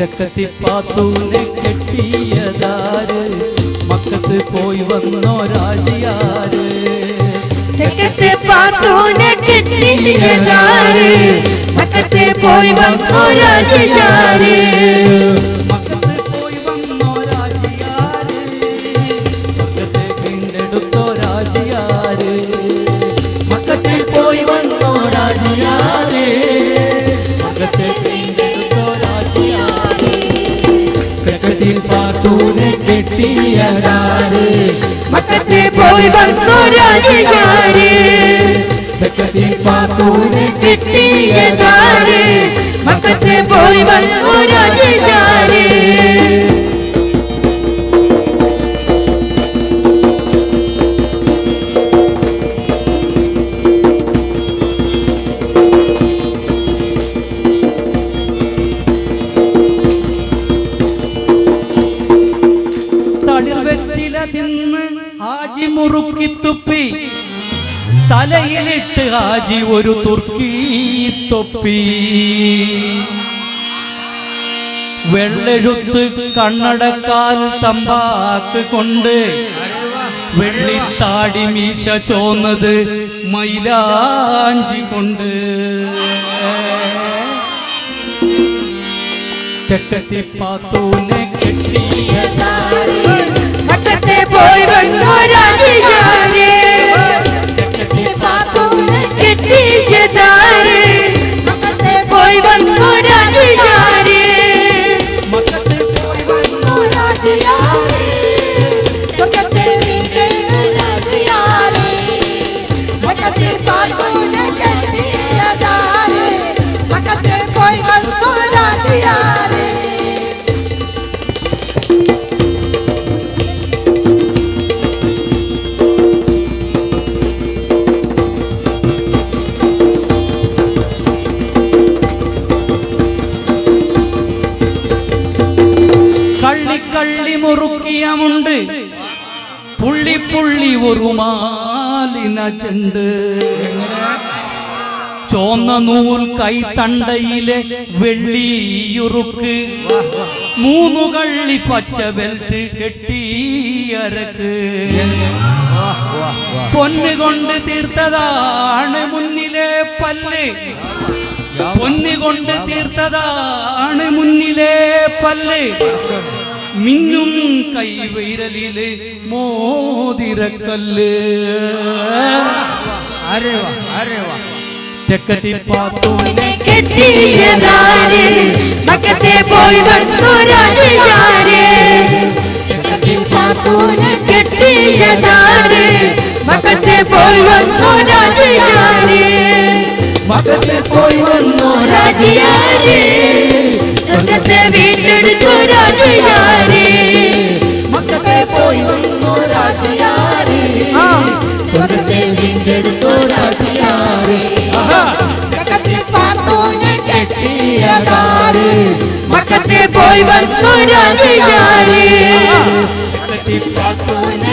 ചക്കത്തിപ്പാത്തൂനെ കെട്ടിയതാര് മക്കത്ത് പോയി വന്നോ രാജിയാര് ചക്കത്തിപ്പാത്തൂനെ കെട്ടിയതാര് മക്കത്ത് പോയി വന്നോ രാജിയാര് മക്കത്ത് പോയി വന്നോ രാജിയാര് മക്കത്തെ വീണ്ടെടുത്തോ രാജിയാര് മക്കത്തിൽ പോയി വന്നോ രാജിയാര് മക്കത്തെ വീണ്ടെടുത്തോ രാജിയാര് ചക്കത്തിപ്പാത്തൂനെ കെട്ടിയതാര് മക്കത്ത് പോയി വന്നോ രാജിയാര് ചക്കത്തിപ്പാത്തൂനെ കെട്ടിയതാര് മക്കത്ത് പോയി വന്നോ രാജിയാര് തളിർവെറ്റില തിന്ന് ഹാജി മുറുക്കി തുപ്പി തലയിലിട്ട് ഹാജി ഒരു തുർക്കി തൊപ്പി വെള്ളെഴുത്ത് കണ്ണടക്കാൽ തമ്പാക്ക് കൊണ്ട് വെള്ളിത്താടി മീശ ചോന്നത് മൈലാഞ്ചി കൊണ്ട് ചക്കത്തിപ്പാത്തൂനെ കെട്ടിയതാര് മക്കത്ത് പോയി വന്നോ രാജിയാര് ചക്കത്തിപ്പാത്തൂനെ കെട്ടിയതാര് മക്കത്ത് പോയി വന്നോ രാജിയാര് മക്കത്ത് പോയി വന്നോ രാജിയാര് മക്കത്ത് രാജിയാര് ചക്കത്തിപ്പാത്തൂനെ കെട്ടിയതാര് മക്കത്ത് പോയി വന്നോ രാജിയാര് കള്ളി മുറുക്കിയ മുണ്ട് പുള്ളി പുള്ളി ഒരു മാലിന ചെണ്ട് ചോന്ന നൂൽ കൈത്തണ്ടയിലെ വെള്ളിയുറുക്ക് മൂന്നു കള്ളി പച്ച ബെൽറ്റ് കെട്ടിയരക്ക് പൊന്നുകൊണ്ട് തീർത്തതാണ് മുന്നിലെ പല്ല് പൊന്നുകൊണ്ട് തീർത്തതാണ് മുന്നിലെ പല്ല് മിന്നും കൈവിരലില് മോതിരക്കല്ല് ചക്കത്തിപ്പാത്തൂനെ കെട്ടിയതാര് മക്കത്ത് പോയി വന്നോ രാജിയാര് ചക്കത്തിപ്പാത്തൂനെ കെട്ടിയതാര് മക്കത്ത് പോയി വന്നോ രാജിയാര് മക്കത്ത് പോയി വന്നോ രാജിയാര് സ്വർഗത്തെ വീണ്ടെടുത്തോ രാജിയാര് മക്കത്ത് പോയി വന്നോ രാജിയാര് സ്വർഗത്തെ വീണ്ടെടുത്തോ രാജിയാര് ചക്കത്തിപ്പാത്തൂനെ കെട്ടിയതാര് മക്കത്ത് പോയി വന്നോ രാജിയാര് ചക്കത്തിപ്പാത്തൂനെ